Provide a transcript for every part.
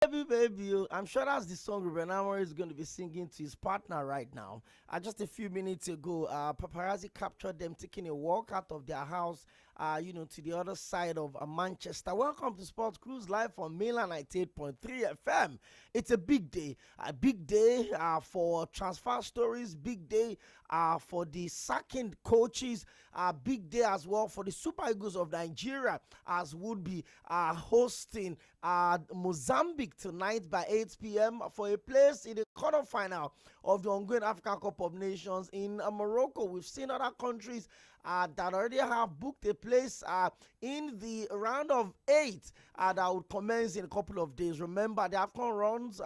Baby, baby, I'm sure that's the song Ruben Amorim is going to be singing to his partner right now. Just a few minutes ago, paparazzi captured them taking a walk out of their house, to the other side of Manchester. Welcome to Sports Cruise live on Mainland 98.3 FM. It's a big day for transfer stories, big day for the sacking coaches, big day as well for the Super Eagles of Nigeria, as would be hosting Mozambique tonight by 8 p.m. for a place in the quarterfinal of the ongoing African Cup of Nations in Morocco. We've seen other countries that already have booked a place in the round of 8 that would commence in a couple of days. Remember, the AFCON runs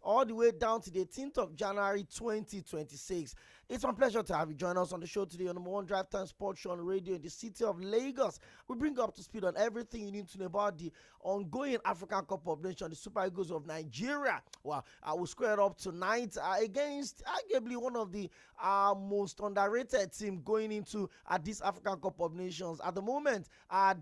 all the way down to the 18th of January 2026. It's my pleasure to have you join us on the show today on number one drive time sports show on radio in the city of Lagos. We bring you up to speed on everything you need to know about the ongoing African Cup of Nations, the Super Eagles of Nigeria. Well, I will square it up tonight against arguably one of the most underrated teams going into this African Cup of Nations. At the moment,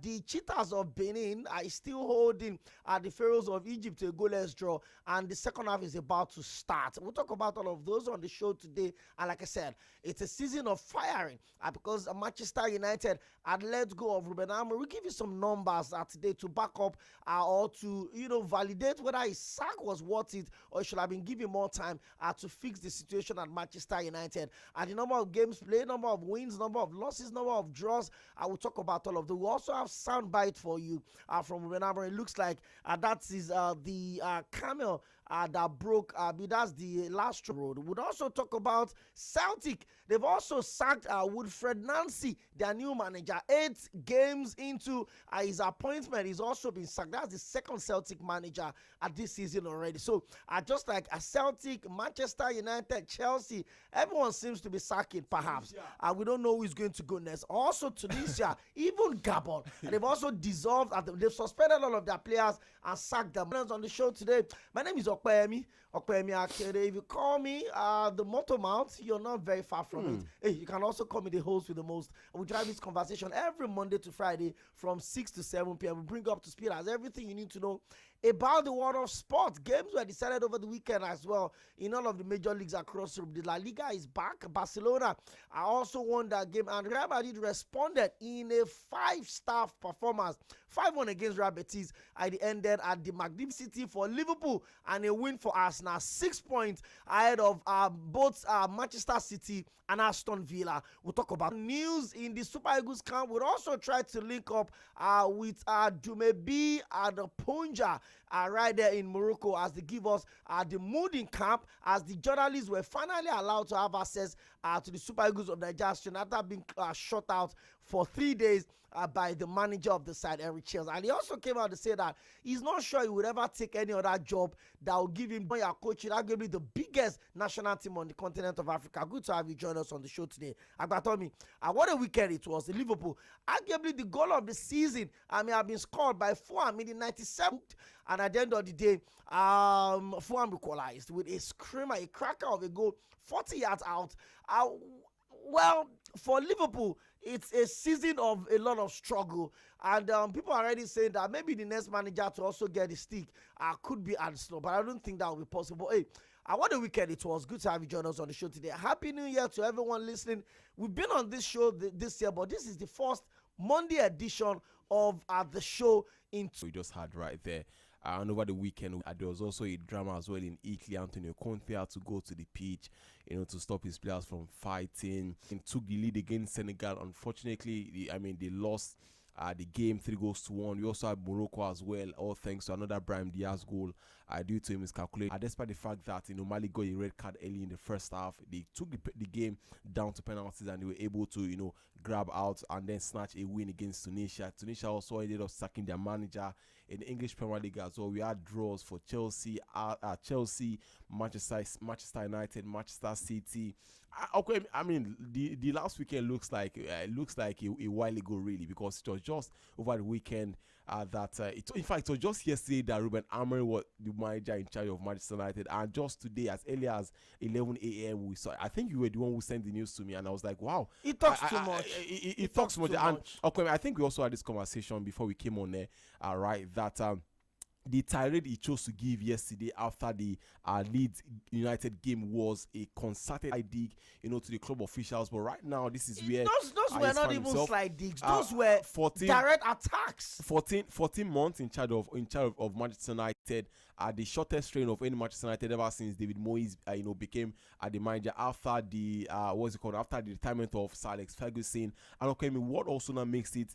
the Cheetahs of Benin are still holding the Pharaohs of Egypt to a goalless draw, and the second half is about to start. We'll talk about all of those on the show today, and like I said, it's a season of firing because Manchester United had let go of Ruben Amorim. We'll give you some numbers today to back up or to validate whether his sack was worth it or should have been given more time to fix the situation at Manchester United. And the number of games played, number of wins, number of losses, number of draws. I will talk about all of them. We also have soundbite for you from Ruben Amorim. It looks like that is the camel that broke. That's the last road. We'll also talk about Celtic. They've also sacked Wilfred Nancy, their new manager. 8 games into his appointment, he's also been sacked. That's the second Celtic manager at this season already. So just like a Celtic, Manchester United, Chelsea, everyone seems to be sacking perhaps. We don't know who is going to go next. Also Tunisia, even Gabon. And they've also dissolved, they've suspended all of their players and sacked them. On the show today, my name is Łoᴜᴜ Akere. If you call me the motto mount, you're not very far from it. Hey, you can also call me the host with the most. We drive this conversation every Monday to Friday from 6 to 7 p.m. We bring you up to speed as everything you need to know about the world of sport. Games were decided over the weekend as well in all of the major leagues across Europe. The La Liga is back. Barcelona also won that game, and Real Madrid responded in a 5-star performance. 5-1 against Real Betis. It ended at the Magnificity for Liverpool and a win for Arsenal. 6 points ahead of both Manchester City and Aston Villa. We'll talk about news in the Super Eagles camp. We'll also try to link up with Dumebi Adepunja right there in Morocco as they give us the mood in camp as the journalists were finally allowed to have access to the Super Eagles of Nigeria after being shut out for 3 days by the manager of the side, 𝐿 _ɪsᴛ. And he also came out to say that he's not sure he would ever take any other job that will give him coaching arguably the biggest national team on the continent of Africa. Good to have you join us on the show today. Agbatomi, what a weekend it was. Liverpool, arguably the goal of the season, have been scored by Fulham in the 97th, and at the end of the day, Fulham equalized with a screamer, a cracker of a goal, 40 yards out. Well, for Liverpool, it's a season of a lot of struggle, and people are already saying that maybe the next manager to also get the stick could be Arsenal, but I don't think that will be possible. Hey, what a weekend it was. Good to have you join us on the show today. Happy New Year to everyone listening. We've been on this show this year, but this is the first Monday edition of the show. We just had right there. And over the weekend, there was also a drama as well in Italy. Antonio Conte had to go to the pitch, to stop his players from fighting. And took the lead against Senegal. Unfortunately, they lost the game 3-1. We also had Morocco as well, all thanks to another Brahim Diaz goal due to him miscalculating. Despite the fact that Mali got a red card early in the first half, they took the game down to penalties and they were able to grab out and then snatch a win against Tunisia. Tunisia also ended up sacking their manager. In the English Premier League as well, we had draws for Chelsea, Manchester United, Manchester City. The last weekend looks like a while ago, really, because it was just over the weekend in fact it was just yesterday that Ruben Amorim was the manager in charge of Manchester United, and just today as early as 11 a.m. we saw. I think you were the one who sent the news to me, and I was like, wow, it talks too much. It talks too much. And okay, I think we also had this conversation before we came on there, right? That the tirade he chose to give yesterday after the Leeds United game was a concerted dig, to the club officials. But right now, this is where those were not even slight digs. Those were 14 direct attacks. 14 months in charge of Manchester United. The shortest reign of any Manchester United ever since David Moyes, became the manager after the after the retirement of Sir Alex Ferguson. And okay, what also now makes it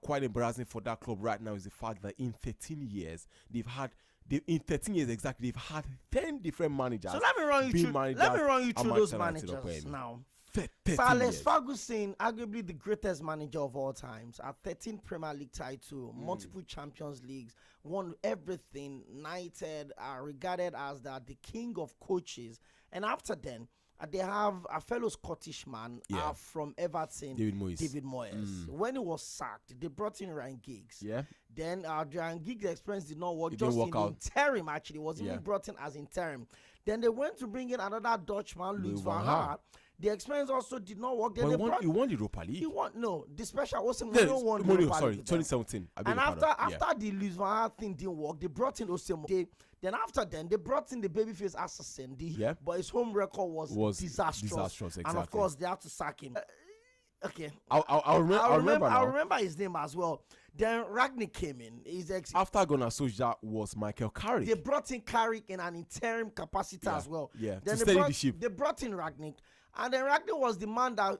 quite embarrassing for that club right now is the fact that in 13 years they've had 10 different managers. So let me run you through those managers now. Sir Alex Ferguson, arguably the greatest manager of all times, at 13 Premier League title, multiple Champions Leagues, won everything. United are regarded as the king of coaches. And after then, they have a fellow Scottish man from Everton, David Moyes. When he was sacked, they brought in Ryan Giggs. Yeah. Then Ryan Giggs' experience did not work. Just in interim, actually, was even brought in as interim. Then they went to bring in another Dutchman, Louis van Gaal. The experience also did not work. Then he won the Europa League. The special was Mourinho won the Europa League. 2017. And after the Louis van Gaal thing didn't work, they brought in Osemo. Then after then, they brought in the babyface assassin. But his home record was disastrous. Exactly. And of course, they had to sack him. Okay. I'll remember his name as well. Then Rangnick came in. After Gunnar Solskjaer was Michael Carrick. They brought in Carrick in an interim capacity as well. Yeah. Then to steady the ship. They brought in Rangnick. And then Rangnick was the man that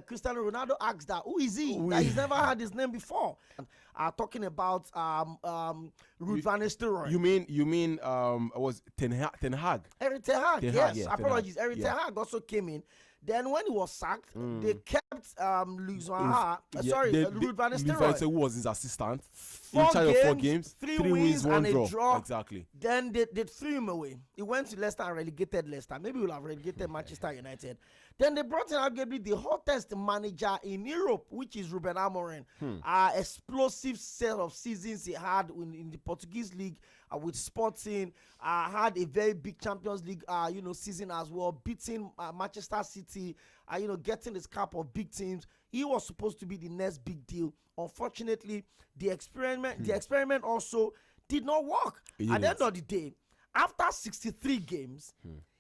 Cristiano Ronaldo asked that, who is he? That he's never had his name before. Talking about Ruud van Nistelrooy. You mean was Ten Hag? Eric Ten Hag, yes. Apologies. Eric Ten Hag also came in. Then when he was sacked, they kept Ruud van Nistelrooy. Who was his assistant? 4 games, 4 games, 3 wins, 1 draw. Exactly. Then they threw him away. He went to Leicester and relegated Leicester. Maybe we'll have relegated Manchester United. Then they brought in arguably the hottest manager in Europe, which is Ruben Amorim. Explosive set of seasons he had in the Portuguese league with Sporting. Had a very big Champions League season as well, beating Manchester City. Getting his cap of big teams. He was supposed to be the next big deal. Unfortunately, the experiment also did not work. At the end of the day, after 63 games,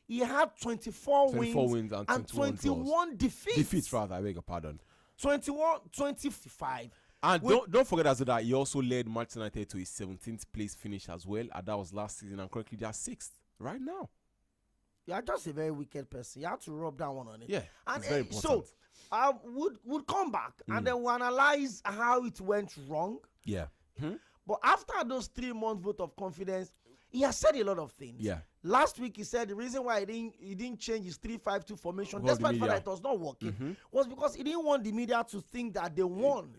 he had 24 wins and 21 defeats. Defeats, rather, I beg your pardon. 25. And don't forget as well that he also led Manchester United to his 17th place finish as well. And that was last season, and currently they are 6th right now. You're just a very wicked person. You have to rub that one on it. Yeah, and it's very important. So, we'll come back and then we'll analyze how it went wrong. Yeah. But after those 3 months vote of confidence, he has said a lot of things. Yeah. Last week he said the reason why he didn't change his 3-5-2 formation, despite the fact that it was not working, was because he didn't want the media to think that they won.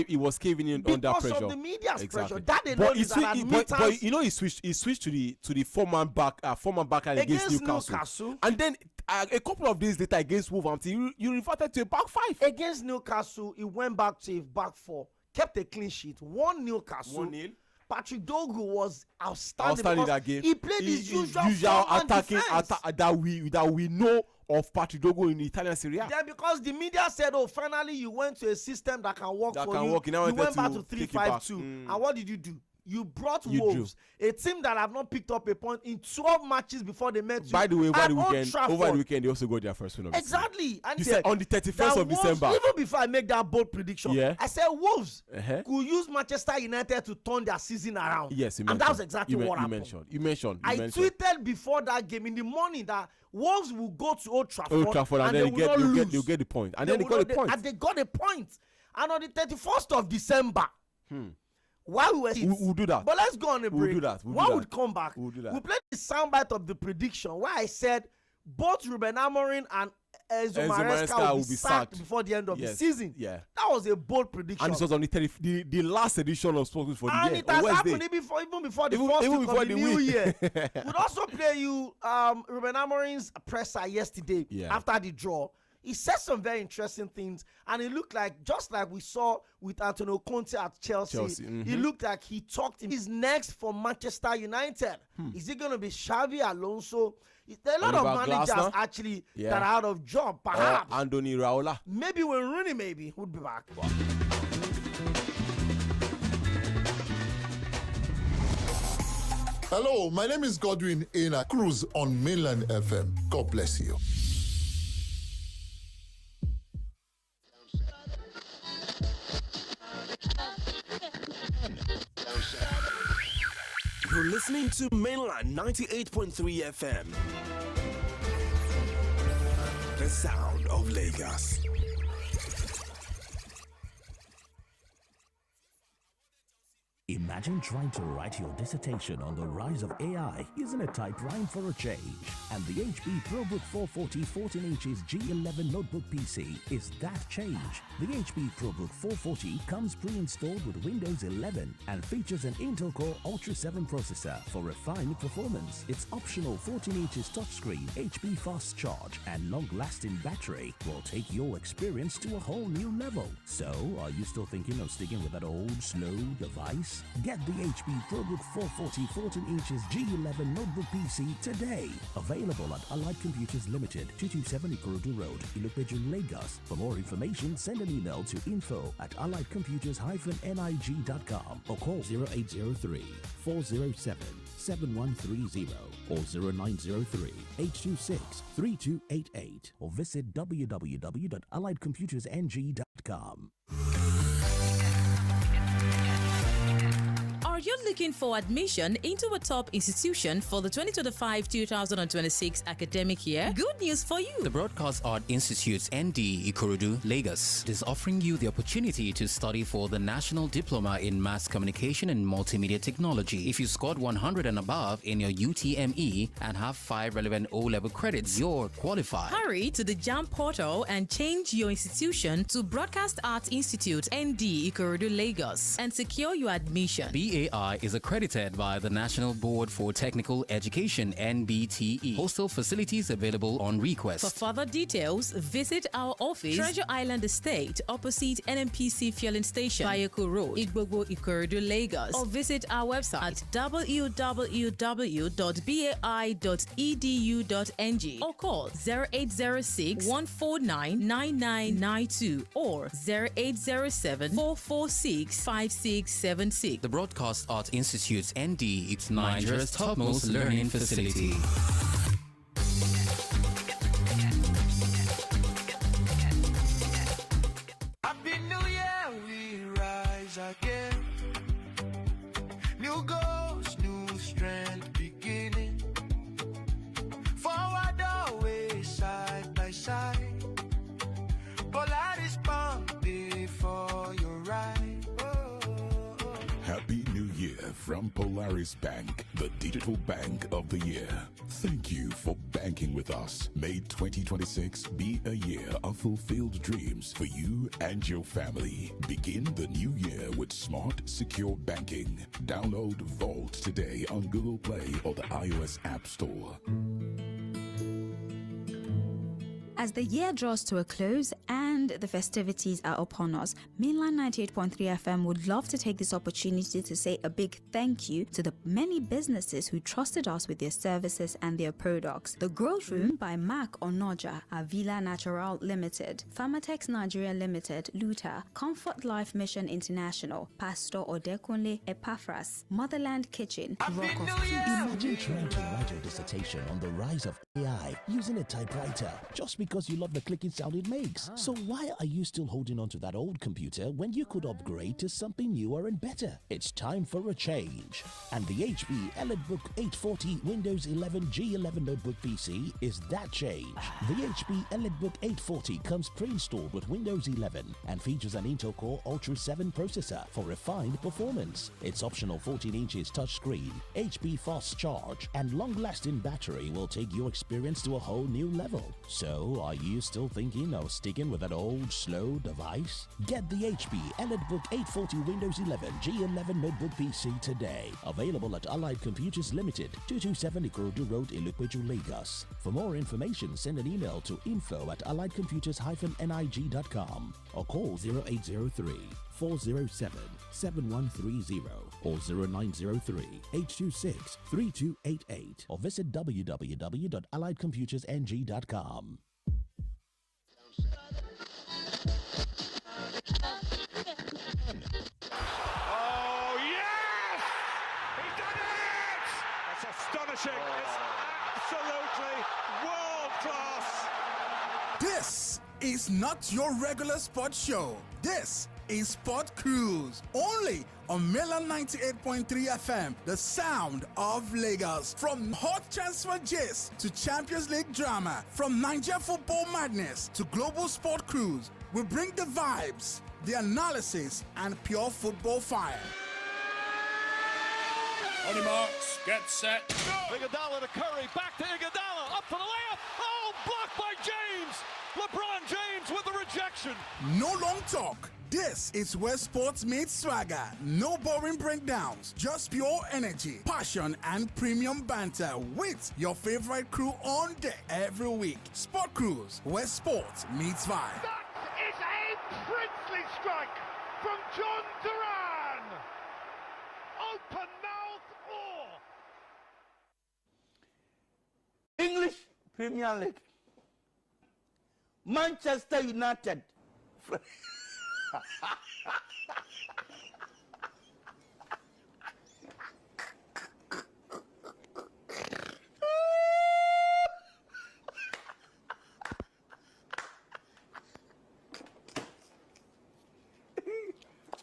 He was caving in under pressure. Because of the media's pressure. That alone is an admittance. But he switched to the 4-man back against Newcastle. And then a couple of days later against Wolverhampton, you reverted to a back 5. Against Newcastle, he went back to a back 4, kept a clean sheet, won Newcastle. 1-0. Patrick Dogu was outstanding that game. He played his usual attacking that we know of Patrick Dogu in the Italian Serie A. Then because the media said, finally you went to a system that can work for you. You went back to 3-5-2. And what did you do? You brought Wolves, a team that have not picked up a point in 12 matches before they met you. By the way, over the weekend, they also got their first win of exactly. And you said on the 31st of December. Even before I make that bold prediction, I said Wolves could use Manchester United to turn their season around. Yes, and that was exactly what happened. You mentioned. I tweeted before that game in the morning that Wolves will go to Old Trafford and then they'll get the point. And then they got a point. And they got a point. And on the 31st of December, while we'll do that. But let's go on a break. We'll do that. We'll come back. We'll play the soundbite of the prediction where I said both Ruben Amorim and Enzo Maresca will be sacked before the end of the season. Yeah. That was a bold prediction. And this was on the last edition of Sports for the year. And it has happened even before the first week of the new year. We'll also play you Ruben Amorim's presser yesterday after the draw. He said some very interesting things, and it looked like, just like we saw with Antonio Conte at Chelsea, it looked like he talked him. He's next for Manchester United. Is it going to be Xavi Alonso? There are a lot of managers actually that are out of job, perhaps. Andoni Raola. Maybe when Rooney would be back. Hello, my name is Godwin Ena Cruz on Mainland FM. God bless you. You're listening to Mainland 98.3 FM. The sound of Lagos. Imagine trying to write your dissertation on the rise of AI using a typewriter for a change. And the HP ProBook 440 14 inches G11 notebook PC is that change. The HP ProBook 440 comes pre-installed with Windows 11 and features an Intel Core Ultra 7 processor for refined performance. Its optional 14 inches touchscreen, HP fast charge, and long-lasting battery will take your experience to a whole new level. So, are you still thinking of sticking with that old, slow device? Get the HP ProBook 440 14 inches G11 notebook PC today. Available at Aḻģ Computers Limited, 227 Ikorodu Road, Ilupeju, Lagos. For more information, send an email to info@AḻģComputersNIG.com or call 0803 407 7130 or 0903 826 3288 or visit www.AḻģComputersNG.com. Are you looking for admission into a top institution for the 2025-2026 academic year? Good news for you! The Broadcast Art Institute ND Ikorodu, Lagos is offering you the opportunity to study for the National Diploma in Mass Communication and Multimedia Technology. If you scored 100 and above in your UTME and have 5 relevant O-level credits, you're qualified. Hurry to the JAM portal and change your institution to Broadcast Art Institute ND Ikorodu, Lagos and secure your admission. BAI is accredited by the National Board for Technical Education (NBTE). Hostel facilities available on request. For further details, visit our office, Treasure Island Estate, opposite NNPC Fueling Station, Bayeko Road, Igbogbo, Ikorodu, Lagos, or visit our website at www.bai.edu.ng or call 0806 149 9992 or 0807 446 5676. The Broadcast Art Institute ND, it's Nigeria's topmost learning facility. Happy New Year, we rise again. New goals, new strength beginning. Forward always, side by side. Polaris bound before your ride. Happy New Year from Polaris Bank, the digital bank of the year. Thank you for banking with us. May 2026 be a year of fulfilled dreams for you and your family. Begin the new year with smart, secure banking. Download Vault today on Google Play or the iOS App Store. As the year draws to a close and the festivities are upon us, Mainland 98.3 FM would love to take this opportunity to say a big thank you to the many businesses who trusted us with their services and their products. The Growth Room by Mac Onoja, Avila Natural Limited, Pharmatex Nigeria Limited, Luta, Comfort Life Mission International, Pastor Odekunle Epaphras, Motherland Kitchen, Rock of Peace. Imagine trying to write your dissertation on the rise of AI using a typewriter just because you love the clicking sound it makes. So why are you still holding on to that old computer when you could upgrade to something newer and better? It's time for a change. And the HP EliteBook 840 Windows 11 G11 notebook PC is that change. The HP EliteBook 840 comes pre-installed with Windows 11 and features an Intel Core Ultra 7 processor for refined performance. Its optional 14 inches touchscreen, HP fast charge, and long-lasting battery will take your experience to a whole new level. So, are you still thinking of sticking with that old, slow device? Get the HP EliteBook 840 Windows 11 G11 notebook PC today. Available at Aḻģ Computers Limited, 227 Ikorodu Road, Ilupeju, Lagos. For more information, send an email to info@AḻģComputersNIG.com or call 0803 407 7130 or 0903 826 3288 or visit www.AḻģComputersNG.com. Oh, yes! He done it! astonishing. It's absolutely world class. This is not your regular sports show. This is Sport Cruise, only on Mainland 98.3 FM, the sound of Lagos. From hot transfer gist to Champions League drama, from Niger football madness to global sport cruise, we bring the vibes, the analysis, and pure football fire. On your marks, get set. Go! Iguodala to Curry, back to Iguodala, up for the layup. Oh, blocked by James. LeBron James with the rejection. No long talk. This is where sports meets swagger. No boring breakdowns, just pure energy, passion, and premium banter with your favorite crew on deck every week. Sport Cruise, where sports meets vibe. That is a princely strike from John Duran. Open mouth or. English Premier League. Manchester United.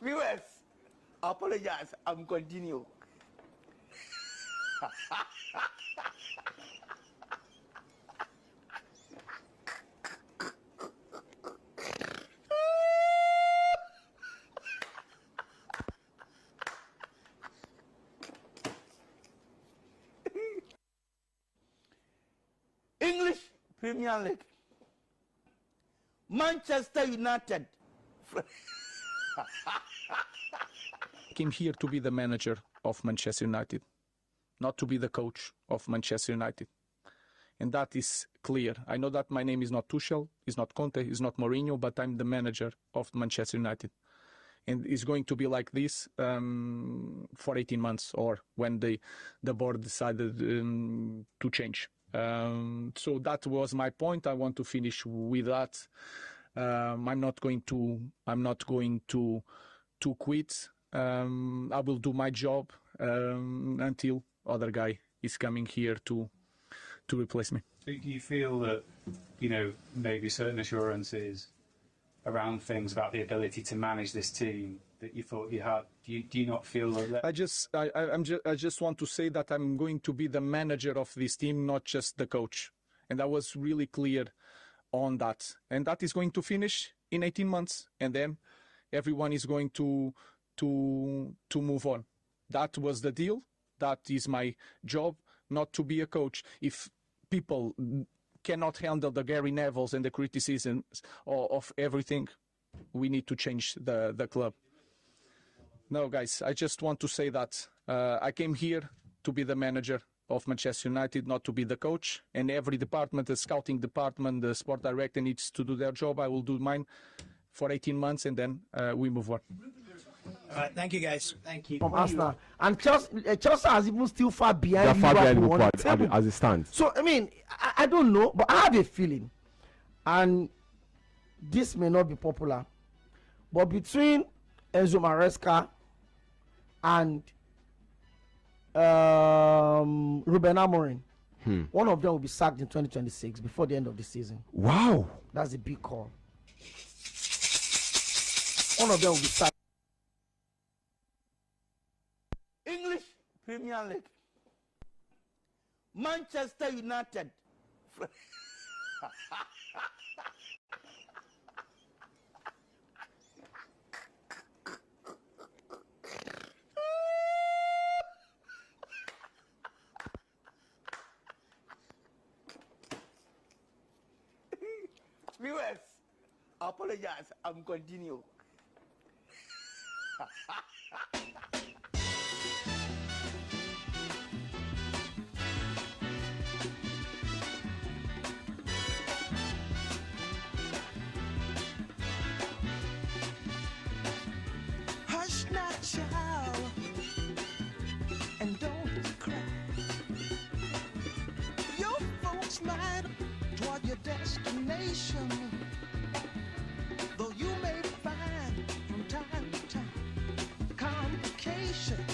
Viewers, apologize, I'm continue. English Premier League. Manchester United. Came here to be the manager of Manchester United, not to be the coach of Manchester United. And that is clear. I know that my name is not Tuchel, is not Conte, is not Mourinho, but I'm the manager of Manchester United. And it's going to be like this for 18 months, or when the board decided to change. So that was my point. I want to finish with that. I'm not going to quit. I will do my job until other guy is coming here to replace me. Do you feel that, maybe certain assurances around things about the ability to manage this team that you thought you had? Do you not feel that? I just want to say that I'm going to be the manager of this team, not just the coach. And I was really clear on that. And that is going to finish in 18 months. And then everyone is going to move on. That was the deal. That is my job, not to be a coach. If people cannot handle the Gary Nevilles and the criticisms of everything, we need to change the club. No, guys, I just want to say that I came here to be the manager of Manchester United, not to be the coach. And every department, the scouting department, the sport director needs to do their job. I will do mine for 18 months, and then we move on. All right, thank you, guys. Thank you. From Arsenal. And Chelsea has even still far behind Liverpool Liverpool as it stands. So, I mean, I don't know, but I have a feeling, and this may not be popular, but between Enzo Maresca and Ruben Amorim, one of them will be sacked in 2026 before the end of the season. Wow. That's a big call. One of them will be sacked. English Premier League. Manchester United. Viewers, apologize, I'm continue. Hush now, child, and don't cry. Your folks might toward your destination, though you may find from time to time complication.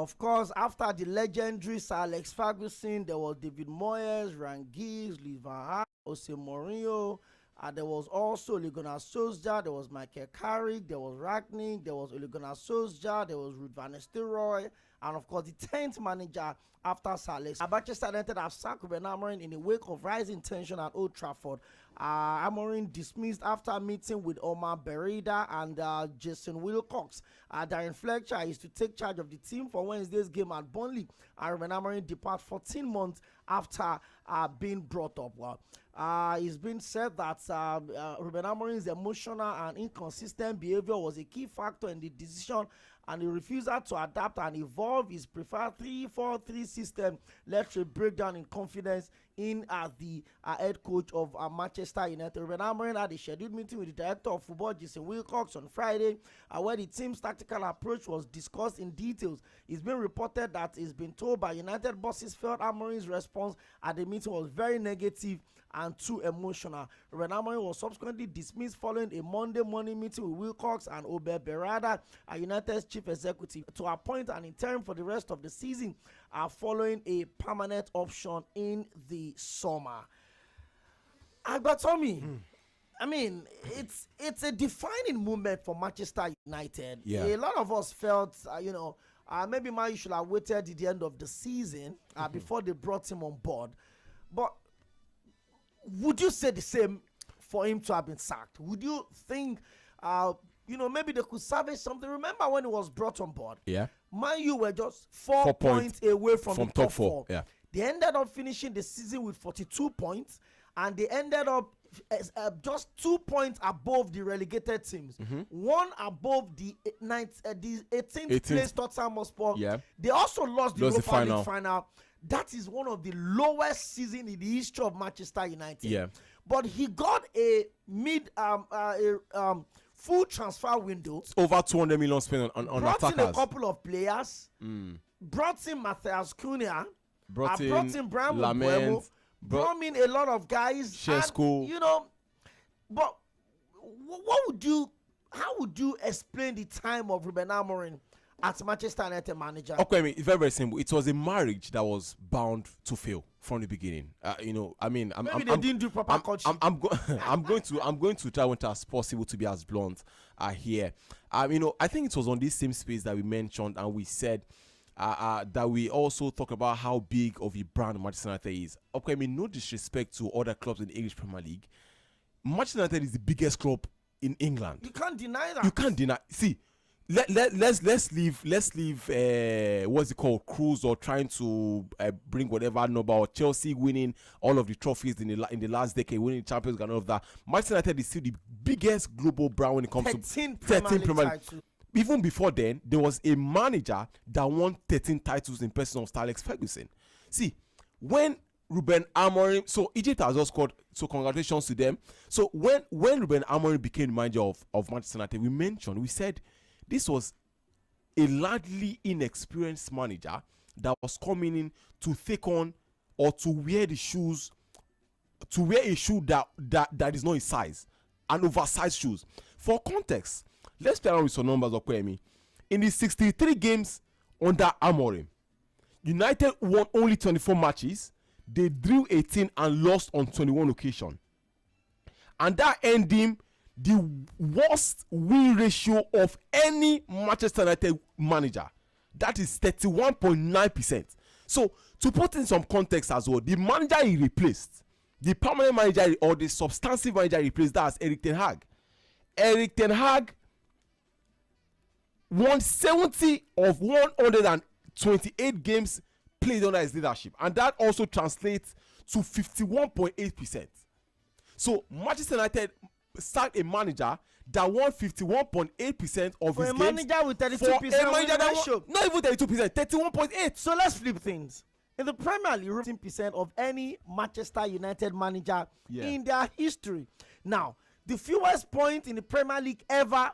of course, after the legendary Sir Alex Ferguson, there was David Moyes, Ryan Giggs, Louis van Gaal, Jose Mourinho. There was also Ole Gunnar Solskjaer, there was Michael Carrick, there was Rangnick, there was Ole Gunnar Solskjaer, there was Ruud van Nistelrooy, and of course the 10th manager after Sir Alex. Manchester United have sacked Ruben Amorim in the wake of rising tension at Old Trafford. Amorim dismissed after meeting with Omar Berida and Jason Wilcox. Darren Fletcher is to take charge of the team for Wednesday's game at Burnley, and Ruben Amorim departs 14 months after being brought up. It's been said that Ruben Amorim's emotional and inconsistent behavior was a key factor in the decision, and the refusal to adapt and evolve his preferred 3-4-3 system led to a breakdown in confidence in the head coach of Manchester United. Ruben Amorim had a scheduled meeting with the director of football, Jason Wilcox, on Friday, where the team's tactical approach was discussed in details. It's been reported that it's been told by United bosses felt Amorim's response at the meeting was very negative and too emotional. Ruben Amorim was subsequently dismissed following a Monday morning meeting with Wilcox and Omar Berida, United's chief executive, to appoint an interim for the rest of the season, following a permanent option in the summer. But Tommy, I mean, it's a defining moment for Manchester United. Yeah. A lot of us felt, maybe Man U should have waited to the end of the season before they brought him on board. But would you say the same for him to have been sacked? Would you think, maybe they could salvage something? Remember when he was brought on board? Yeah. Man U were just 4 points away from the top four. Yeah. They ended up finishing the season with 42 points, and they ended up just 2 points above the relegated teams. One above the 18th place Tottenham Hotspur. Yeah. They also lost the Europa the League final. That is one of the lowest seasons in the history of Manchester United. Yeah. But he got a full transfer window. Over 200 million spent on brought attackers. in a couple of players. Brought in Matthias Cunha. Brought in Brahim Mbeumo. Brought in a lot of guys. Šeško. But how would you explain the time of Ruben Amorim as Manchester United manager? Okay, I mean, it's very, very simple. It was a marriage that was bound to fail from the beginning. Maybe they didn't do proper coaching. I'm going to try as possible to be as blunt here. I think it was on this same space that we mentioned, and we said that we also talk about how big of a brand Manchester United is. Okay, I mean, no disrespect to other clubs in the English Premier League. Manchester United is the biggest club in England. You can't deny that. You can't deny. See, let's leave what's it called, cruise or trying to bring whatever number, or Chelsea winning all of the trophies in the last decade, winning the Champions League and all of that. Manchester United is still the biggest global brand when it comes to 13 Premier League. Even before then, there was a manager that won 13 titles in person of Sir Alex Ferguson. See, when Ruben Amorim, so Egypt has just scored, so congratulations to them. So when Ruben Amorim became manager of Manchester United, we said this was a largely inexperienced manager that was coming in to take on or to wear a shoe that is not his size, and oversized shoes. For context, let's play around with some numbers, Okwemi. In the 63 games under Amorim, United won only 24 matches. They drew 18 and lost on 21 occasions. And that earned him the worst win ratio of any Manchester United manager. That is 31.9%. So, to put in some context as well, the manager he replaced, the permanent manager or the substantive manager he replaced, that's Erik ten Hag. Erik ten Hag won 70 of 128 games played under his leadership, and that also translates to 51.8%. So Manchester United sacked a manager that won 51.8% of his games. Manager with 32% ratio. Not even 32%, 31.8%. So let's flip things. In the Premier League, 15% of any Manchester United manager in their history. Now, the fewest points in the Premier League ever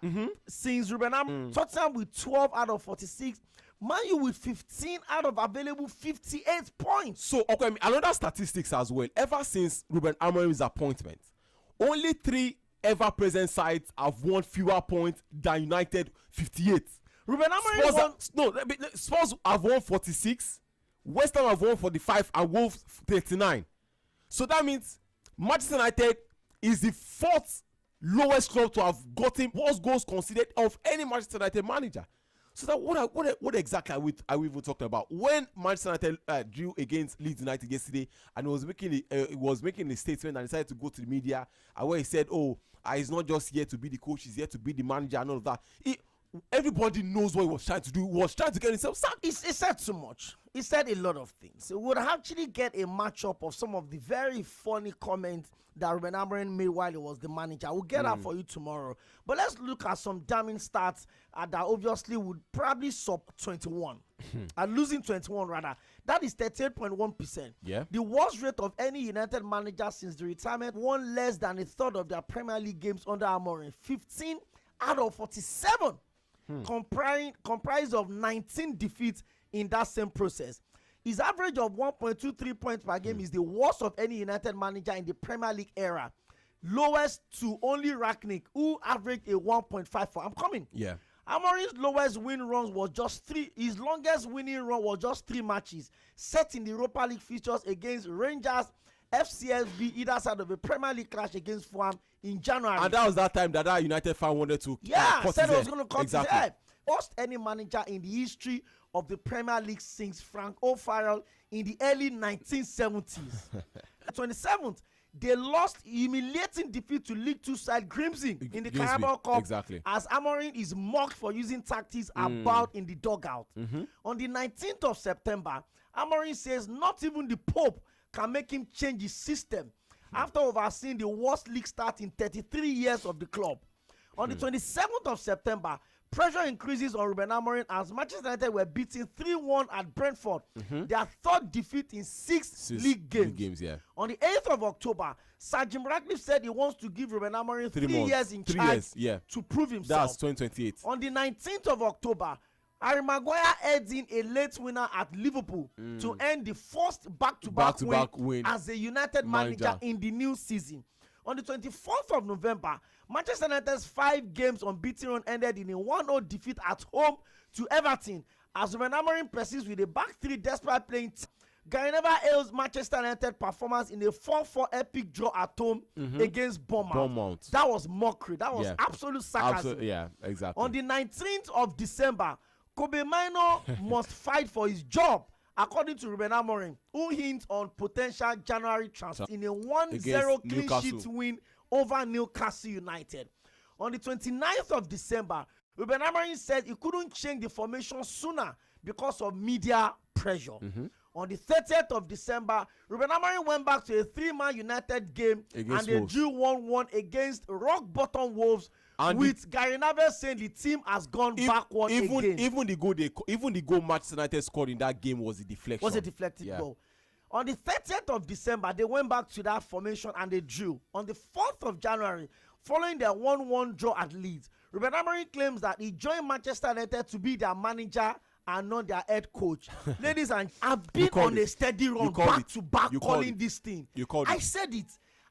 since Ruben Amorim. Tottenham with 12 out of 46. Man U with 15 out of available 58 points. So, okay, another statistics as well. Ever since Ruben Amorim's appointment, only 3 ever-present sides have won fewer points than United, 58. Ruben Amorim Spurs have won 46, West Ham have won 45, and Wolves 39. So that means Manchester United is the 4th lowest club to have gotten most goals conceded of any Manchester United manager. So that what exactly are we even talking about? When Manchester United drew against Leeds United yesterday, and he was making a statement and decided to go to the media, and where he said, "Oh, he's not just here to be the coach; he's here to be the manager," and all of that. Everybody knows what he was trying to do. He was trying to get himself sacked. He said too much. He said a lot of things. We would actually get a matchup of some of the very funny comments that Ruben Amorim made while he was the manager. We'll get that for you tomorrow. But let's look at some damning stats that obviously would probably sub 21. And losing 21 rather. That is 38.1%. Yeah. The worst rate of any United manager since the retirement, won less than a third of their Premier League games under Amorim. 15 out of 47. Comprised of 19 defeats in that same process. His average of 1.23 points per game is the worst of any United manager in the Premier League era. Lowest to only Rangnick, who averaged a 1.54. I'm coming. Yeah. Amorim's lowest win runs was just 3. His longest winning run was just 3 matches, set in the Europa League fixtures against Rangers, FCSB, either side of a Premier League clash against Fulham in January. And that was that time that United fan wanted to said it was going to cut his head. Most any manager in the history of the Premier League since Frank O'Farrell in the early 1970s. 27th, they lost humiliating defeat to League 2 side Grimsby in the Carabao Cup. Exactly. As Amorim is mocked for using tactics about in the dugout. On the 19th of September, Amorim says not even the Pope can make him change his system after overseeing the worst league start in 33 years of the club. On the 27th of September, pressure increases on Ruben Amorim as Manchester United were beaten 3-1 at Brentford, their 3rd defeat in 6 league games. Yeah. On the 8th of October, Sir Jim Ratcliffe said he wants to give Ruben Amorim 3 years in charge to prove himself. That's 2028. On the 19th of October, Harry Maguire heads in a late winner at Liverpool to end the first back-to-back win as a United manager in the new season. On the 24th of November, Manchester United's 5 games unbeaten run ended in a 1-0 defeat at home to Everton as Ruben Amorim persists with a back 3 despite playing. Gary Neville hails Manchester United performance in a 4-4 epic draw at home against Bournemouth. That was mockery. That was absolute sarcasm. Yeah, exactly. On the 19th of December, Kobe Mino must fight for his job, according to Ruben Amorim, who hints on potential January transfer in a 1-0 clean sheet win over Newcastle United. On the 29th of December, Ruben Amorim said he couldn't change the formation sooner because of media pressure. On the 30th of December, Ruben Amorim went back to a 3-man United game and they drew 1-1 against rock-bottom Wolves, and with Gary Neville saying the team has gone backward again. Even the goal Manchester United scored in that game was a deflection. Was a deflected goal. On the 30th of December, they went back to that formation and they drew. On the 4th of January, following their 1-1 draw at Leeds, Ruben Amorim claims that he joined Manchester United to be their manager and not their head coach. Ladies and I've been on a steady run back to back calling this thing. I said it.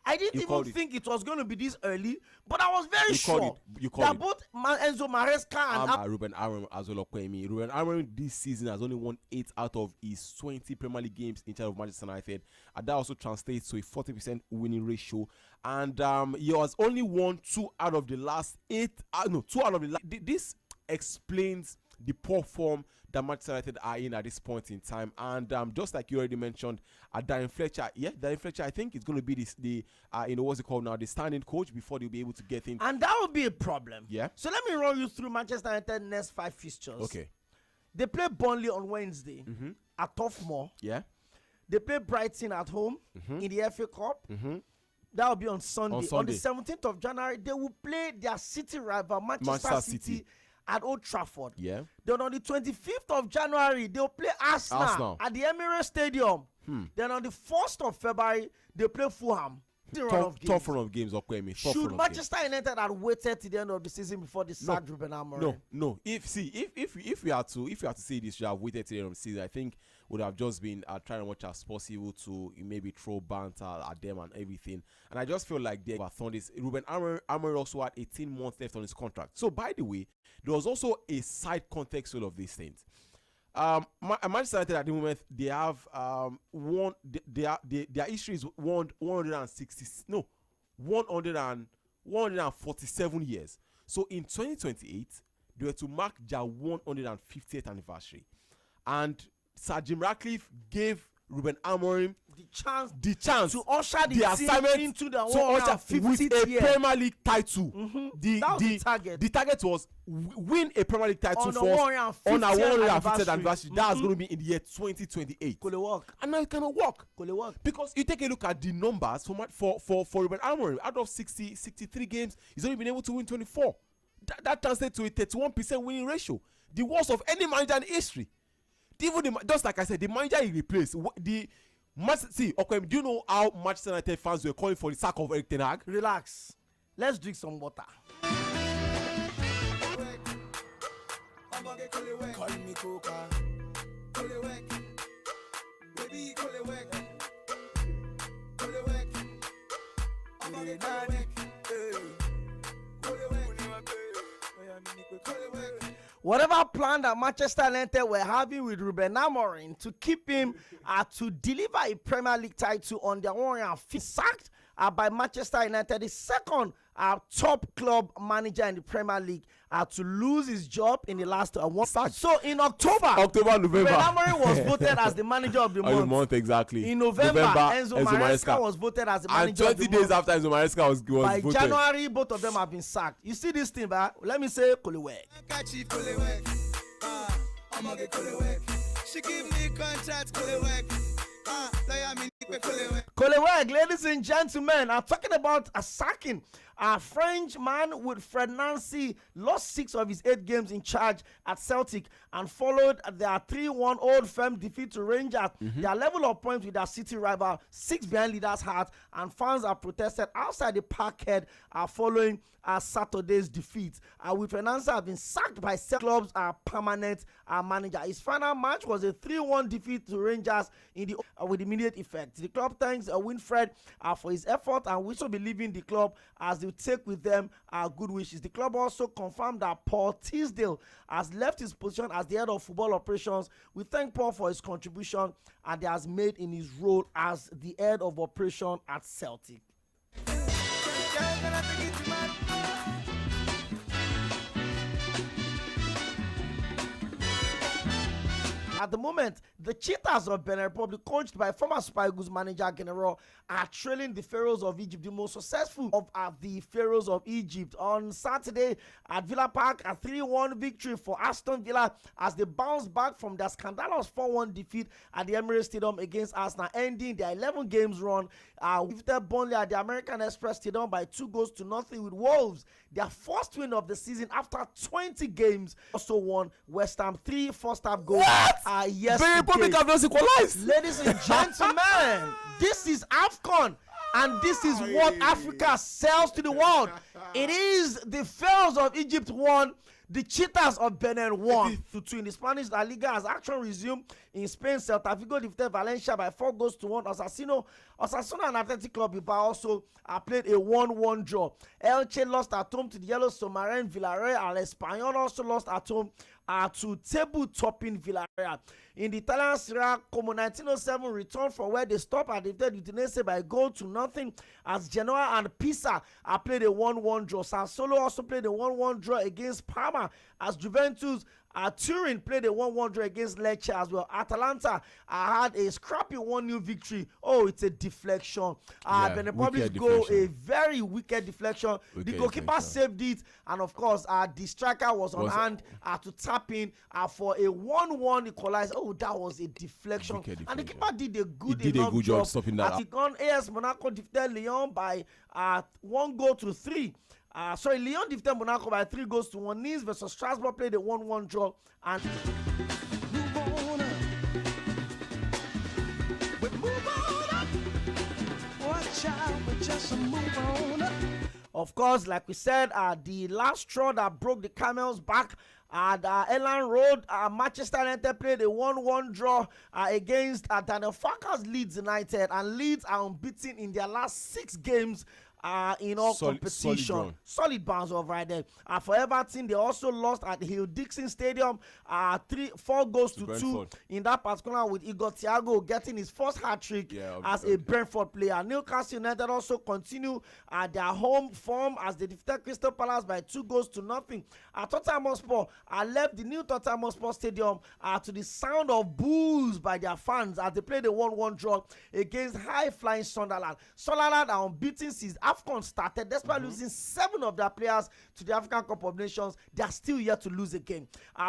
I didn't even think it was going to be this early, but I was very sure that both Enzo Maresca and Ruben Amorim as well. Ruben Amorim this season has only won 8 out of his 20 Premier League games in charge of Manchester United, and that also translates to a 40% winning ratio. And he has only won 2 out of the last 8. 2 out of the last. This explains the poor form that Manchester United are in at this point in time. And just like you already mentioned, Darren Fletcher, Darren Fletcher, I think it's going to be the what's it called now, the standing coach before they'll be able to get in. And that would be a problem. Yeah. So let me run you through Manchester United next 5 fixtures. Okay. They play Burnley on Wednesday at Toughmoor. Yeah. They play Brighton at home in the FA Cup. That will be on Sunday. On the 17th of January, they will play their city rival, Manchester City at Old Trafford. Yeah. Then on the 25th of January, they'll play Arsenal at the Emirates Stadium. Then on the 1st of February, they play Fulham. Tough run of games. Should Manchester United have waited to the end of the season before they sacked Ruben Amorim? No. If we are to say this, should have waited to the end of the season. I think would have just been trying as much as possible to maybe throw banter at them and everything. And I just feel like they overthrown this. Ruben Amorim also had 18 months left on his contract. So by the way, there was also a side context to all of these things. Manchester United at the moment, they have their history is 147 years. So in 2028, they were to mark their 150th anniversary, and Sir Jim Ratcliffe gave Ruben Amorim the chance to usher the assignment into the with a Premier League title. That was the target. The target was win a Premier League title on for our 150th anniversary. That's going to be in the year 2028. Could it work? And now it cannot work. Could it work? Because you take a look at the numbers for Ruben Amorim. Out of 63 games, he's only been able to win 24. That translates to a 31% winning ratio, the worst of any manager in history. Even just like I said, the manager he replaced, do you know how Manchester United fans were calling for the sack of Erik ten Hag? Relax. Let's drink some water. Whatever plan that Manchester United were having with Ruben Amorim to keep him to deliver a Premier League title on their own and sacked by Manchester United, the second top club manager in the Premier League to lose his job in the last one sack. So in November, Ruben Amorim was voted as the manager of the month. Exactly. In November, Enzo Maresca was voted as the manager of the month. And 20 days after Enzo Maresca was by voted. January, both of them have been sacked. You see this thing, but let me say Côlowek. She give me contract, Côlowek, ladies and gentlemen, I'm talking about a sacking. A French man with Fred Nancy lost 6 of his 8 games in charge at Celtic and followed their 3-1 Old Firm defeat to Rangers. Their level of points with their city rival, 6 behind leaders' heart, and fans are protested outside the Parkhead following Saturday's defeat. With Fred Nancy have been sacked by 7 clubs permanent manager. His final match was a 3-1 defeat to Rangers with immediate effect. The club thanks Winfred for his effort and will also be leaving the club as they take with them good wishes. The club also confirmed that Paul Teasdale has left his position as the head of football operations. We thank Paul for his contribution and he has made in his role as the head of operation at Celtic. At the moment, the Cheetahs of Benin Republic, coached by former Super Eagles manager General, are trailing the Pharaohs of Egypt, the most successful of the Pharaohs of Egypt. On Saturday at Villa Park, a 3-1 victory for Aston Villa as they bounce back from their scandalous 4-1 defeat at the Emirates Stadium against Arsenal, ending their 11 games run. Defeated Burnley at the American Express Stadium by 2-0 with Wolves, their first win of the season after 20 games. Also won West Ham 3 first-half goals. Yesterday. Ladies and gentlemen, this is AFCON and this is what Africa sells to the world. It is the Pharaohs of Egypt won, the Cheetahs of Benin won. In the Spanish La Liga as action resumed in Spain, Celta Vigo defeated Valencia by 4-1. Osasuna and Athletic Club Bilbao also played a 1-1 draw. Elche lost at home to the Yellow Submarine. Villarreal and Espanyol also lost at home to table-topping Villarreal. In the Italian Serie A, Como 1907 returned from where they stopped and defeated Udinese by 0-0 as Genoa and Pisa played a 1-1 draw. Sassuolo also played a 1-1 draw against Parma as Juventus Turin played a 1-1 draw against Lecce as well. Atalanta had a scrappy 1-0 victory. Oh, it's a deflection. Benin Republic go a very wicked deflection. The goalkeeper saved it, and of course, the striker was on hand to tap in for a 1-1 equalizer. Oh, that was a deflection. And the keeper did a good job stopping that. AS Monaco defeated Lyon by 1-3. Lyon defeated Monaco by 3-1. Nice versus Strasbourg played a 1-1 draw. And of course, like we said, the last straw that broke the camel's back at Ellen Road. Manchester United played a 1-1 draw against Daniel Farker's Leeds United, and Leeds are unbeaten in their last 6 games in all competition. Solid bounce off right there. For Everton, they also lost at Hill Dixon Stadium 4 goals to 2 in that particular, with Igor Thiago getting his first hat-trick as a Brentford player. Newcastle United also continue their home form as they defeated Crystal Palace by 2 goals to nothing. Tottenham Hotspur left the new Tottenham Hotspur Stadium to the sound of boos by their fans as they played a 1-1 draw against high-flying Sunderland. Sunderland are unbeaten since AFCON started, despite losing 7 of their players to the African Cup of Nations. They are still yet to lose a game.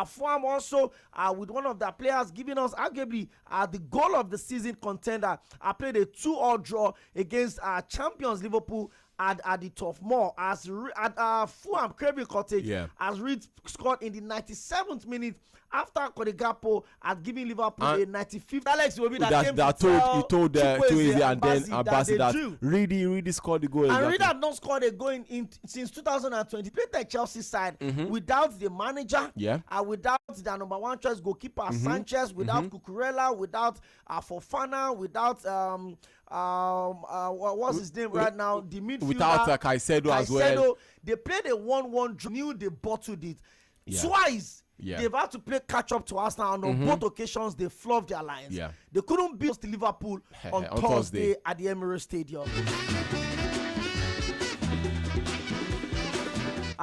Fulham also, with one of their players giving us arguably the goal of the season contender, played a 2-2 draw against champions Liverpool at the Turf Moor, as Fulham Craven Cottage as Reed scored in the 97th minute after Cody had given Liverpool a 95th. Alex will be that came to told Twoizy and then Abasi that Reedy scored the goal. And Reedy had not scored a goal since 2020. Played the Chelsea side without the manager, without their number 1 choice goalkeeper Sanchez, without Cucurella, without Fofana, without what's his name right now? The midfielder. Without Caicedo as well. They played a 1-1 draw. Knew they bottled it twice. They've had to play catch up to Arsenal, and on both occasions they fluffed their lines. They couldn't beat Liverpool on Thursday at the Emirates Stadium.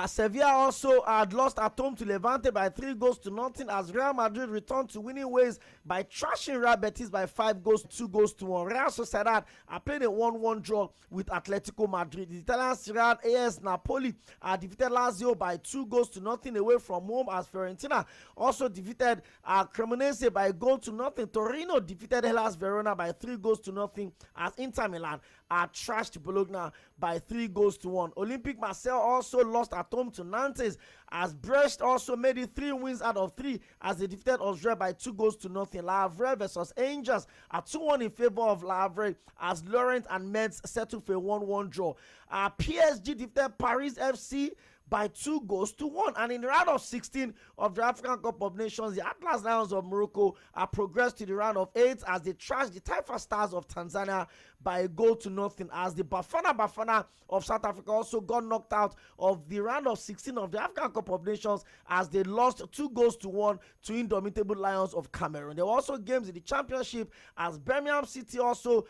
Sevilla also had lost at home to Levante by 3 goals to nothing as Real Madrid returned to winning ways by trashing Real Betis by 5 goals, 2 goals to 1. Real Sociedad played a 1-1 draw with Atletico Madrid. The Italian Serie A AS Napoli defeated Lazio by 2 goals to nothing away from home as Fiorentina also defeated Cremonese by 1 goal to nothing. Torino defeated Hellas Verona by 3 goals to nothing as Inter Milan trashed Bologna by 3 goals to 1. Olympique Marseille also lost at home to Nantes as Brest also made it 3 wins out of 3 as they defeated Auxerre by 2 goals to nothing. Le Havre versus Angers 2-1 in favor of Le Havre as Lorient and Metz settled for a 1-1 draw. PSG defeated Paris FC by 2 goals to 1. And in the round of 16 of the African Cup of Nations, the Atlas Lions of Morocco progressed to the round of 8 as they trashed the Taifa Stars of Tanzania by 1 goal to nothing, as the Bafana of South Africa also got knocked out of the round of 16 of the African Cup of Nations as they lost 2 goals to 1 to Indomitable Lions of Cameroon. There were also games in the championship as Birmingham City also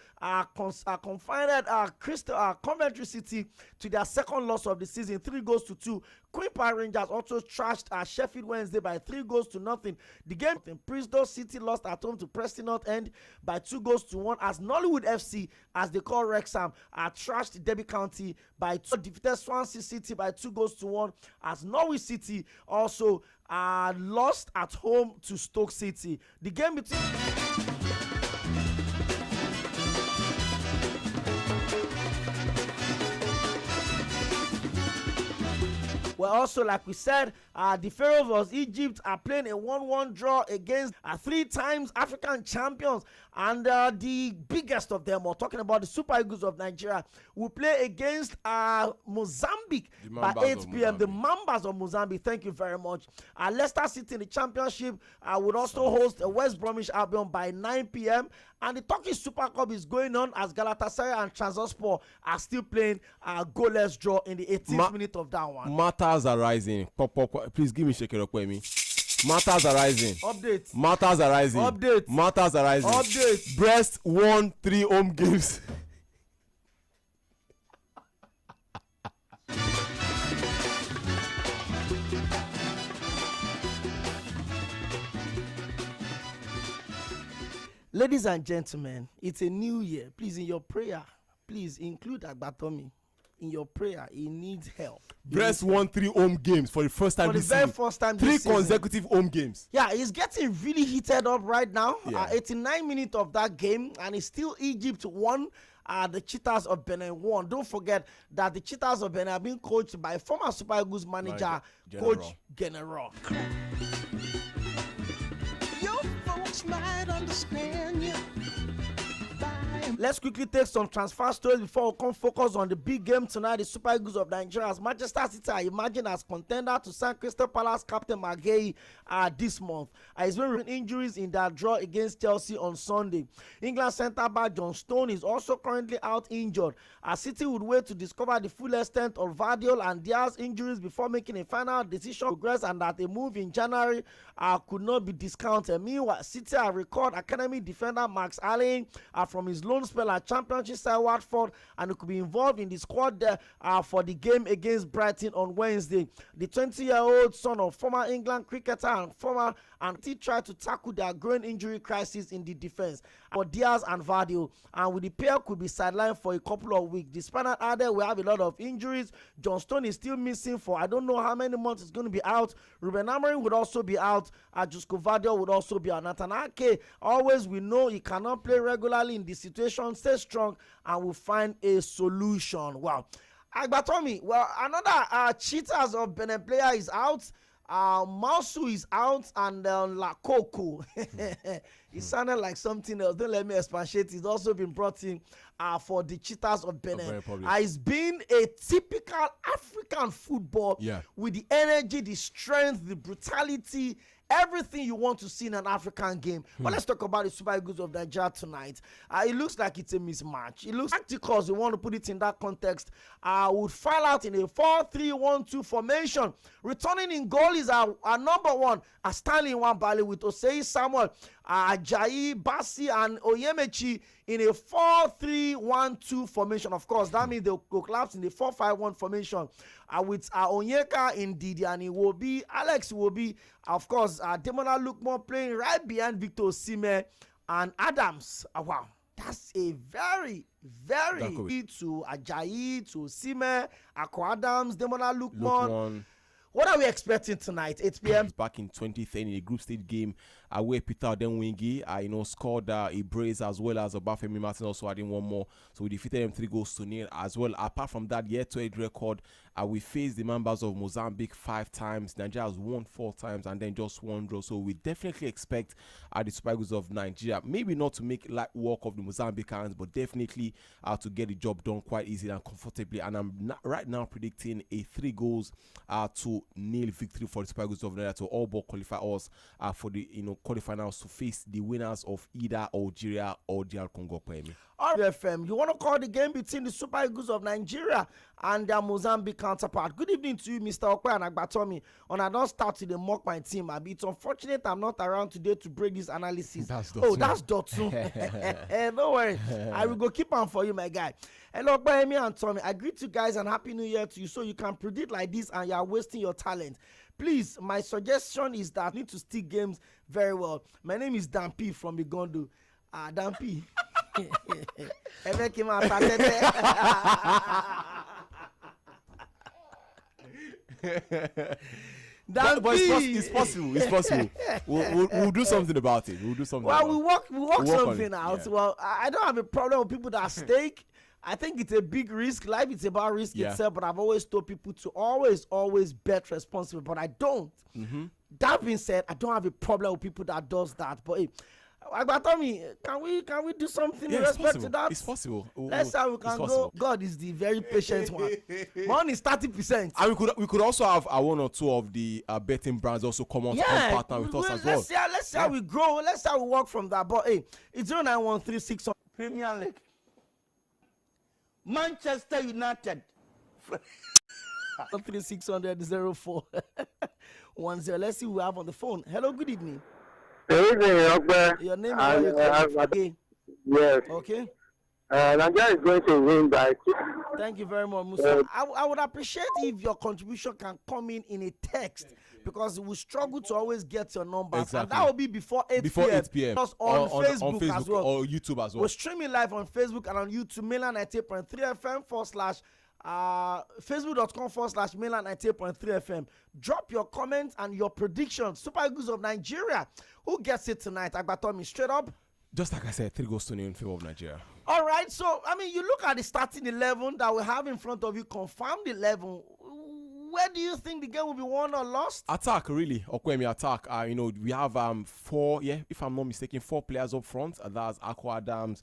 confined Coventry City to their 2nd loss of the season, 3 goals to 2. Queen Park Rangers also trashed Sheffield Wednesday by 3 goals to nothing. The game in Bristol City lost at home to Preston North End by 2 goals to 1 as Nollywood FC, as they call Wrexham, trashed Derby County by 2. Defeated Swansea City by 2 goals to 1 as Norwich City also lost at home to Stoke City. The game between well, also, like we said, the Pharaohs vs Egypt are playing a 1-1 draw against 3 times African champions. And the biggest of them, we're talking about the Super Eagles of Nigeria, will play against Mozambique by 8 p.m. The Mambas of Mozambique. Thank you very much. Leicester City in the championship would also host West Bromwich Albion by 9 p.m. And the Turkish Super Cup is going on as Galatasaray and Trabzonspor are still playing a goalless draw in the 18th minute of that one. Matters are rising. Please give me Shekero Kwemi. Matters are rising. Update. Matters are rising. Update. Matters are rising. Update. Brest won 3 home games. Ladies and gentlemen, it's a new year. Please, in your prayer, please include Agbatomi. In your prayer, he needs help. Brest won 3 home games for the first time this season. For the very first time 3 this season. consecutive home games. Yeah, he's getting really heated up right now. 89 minutes of that game, and it's still Egypt 1. The Cheetahs of Benin won. Don't forget that the Cheetahs of Benin are being coached by former Super Eagles manager, Coach General. Your folks might understand you by Let's quickly take some transfer stories before we come focus on the big game tonight. The Super Eagles of Nigeria, as Manchester City are imagined as contender to sign Crystal Palace captain Maguire this month. He's been injuries in that draw against Chelsea on Sunday. England centre-back John Stone is also currently out injured. City would wait to discover the full extent of Vardiol and Diaz's injuries before making a final decision progress, and that a move in January could not be discounted. Meanwhile, City have recalled academy defender Max Allen from his loan spell at Championship side Watford, and he could be involved in the squad for the game against Brighton on Wednesday. The 20-year-old son of former England cricketer and he tried to tackle their growing injury crisis in the defense for Diaz and Vardiol, and with the pair could be sidelined for a couple of weeks. The Spaniard added we have a lot of injuries. John Stone is still missing for I don't know how many months he's going to be out. Ruben Amorim would also be out. Josko Vardiol would also be out. Nathan Ake, always we know he cannot play regularly in this situation. Stay strong and we'll find a solution. Wow. Agbatomi, well, another cheaters of Benin player is out. Mausu is out, and Lakoko. It sounded like something else. Don't let me expatiate. He's also been brought in for the cheaters of Benin. It's been a typical African football with the energy, the strength, the brutality, everything you want to see in an African game. But let's talk about the Super Eagles of Nigeria tonight. It looks like it's a mismatch. It looks tactical. You want to put it in that context. Would file out in a 4-3-1-2 formation. Returning in goal is our number one, Stanley Nwabali with Osei Samuel, Ajayi, Basi, and Oyemechi in a 4-3-1-2 formation. Of course, that means they'll collapse in the 4-5-1 formation with Onyeka in Didi, and Iwobi, Alex Iwobi, of course, Demola Lookman playing right behind Victor Osimhen and Adams. Wow, that's a very to Ajayi, to Osimhen, Akko Adams, Demola Lookman. What are we expecting tonight? 8 p.m. Back in 2010 in a group stage game where Peter Odenwingie scored a brace, as well as Obafemi Martin also adding one more. So we defeated them 3-0 as well. Apart from that, year-to-date record, we faced the members of Mozambique 5 times. Nigeria has won 4 times and then just 1 draw. So we definitely expect the Super Eagles of Nigeria, maybe not to make light work of the Mozambicans, but definitely to get the job done quite easily and comfortably. And I'm right now predicting a 3-0 victory for the Super Eagles of Nigeria to all but qualify us for the quarterfinals to face the winners of either Algeria or DR Congo. FM, you want to call the game between the Super Eagles of Nigeria and their Mozambique counterpart? Good evening to you, Mr. Okwe and Agbatomi. I don't start to mock my team. It's unfortunate I'm not around today to break this analysis. That's Dotun. Don't worry. I will go keep on for you, my guy. Hello, Okwe and Tommy. I greet you guys and Happy New Year to you, so you can predict like this and you are wasting your talent. Please, my suggestion is that I need to stick games very well. My name is Dampi from Igondo. Dampi. But it's possible. We'll do something about it. We'll work something out. Yeah. Well, I don't have a problem with people that stake. I think it's a big risk. Life is about risk itself, but I've always told people to always bet responsibly, but I don't. That being said, I don't have a problem with people that does that. But hey, Agbatomi, can we do something in respect to that? It's possible. Let's see how we can go. God is the very patient one. Mine is 30%. And we could also have 1 or 2 of the betting brands also come on to partner with us as well. Let's see how we grow. Let's see how we work from that. But hey, it's 09136 Premier League. Manchester United. 3600-0410. Let's see who we have on the phone. Hello, good evening. Good evening, Ogbe. Your name is Yes. Okay. Nigeria is going to win by 2. Thank you very much, Musa. I would appreciate if your contribution can come in a text, because we struggle to always get your numbers. Exactly. And that will be before 8 p.m. Plus on Facebook as well. Or YouTube as well. We're streaming live on Facebook and on YouTube, Mainland 98.3 FM Facebook.com/Mainland 98.3 FM. Drop your comments and your predictions. Super Eagles of Nigeria. Who gets it tonight? Agbatomi, straight up. Just like I said, 3-0 in favor of Nigeria. All right. So, you look at the starting 11 that we have in front of you, confirmed 11. where do you think the game will be won or lost? Attack, really. Okwemi attack. We have 4, if I'm not mistaken, 4 players up front. That's Akwa Adams.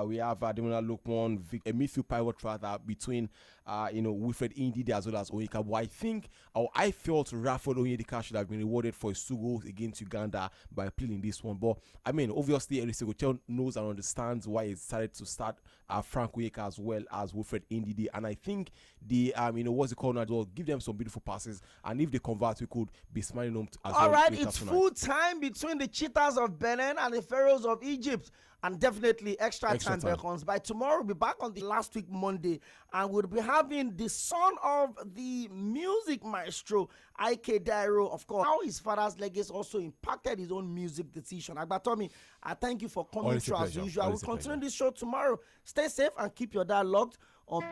We have Ademola Lookman, a midfield pivot rather between Wilfred Ndidi as well as Onyeka. But I felt Rafael Onyedika should have been rewarded for his 2 goals against Uganda by playing this one. But obviously, 𝐴ᴏ knows and understands why he decided to start Frank Onyeka as well as Wilfred Ndidi. And I think the what's it called now? Will give them some beautiful passes, and if they convert, we could be smiling home as well. All right, it's full time between the Cheetahs of Benin and the Pharaohs of Egypt. And definitely extra time beckons. By tomorrow, we'll be back on the last week Monday, and we'll be having the son of the music maestro, Aike Dairo, of course. How his father's legacy also impacted his own music decision. Agbatomi, I thank you for coming through as usual. We'll continue this show tomorrow. Stay safe and keep your dial logged on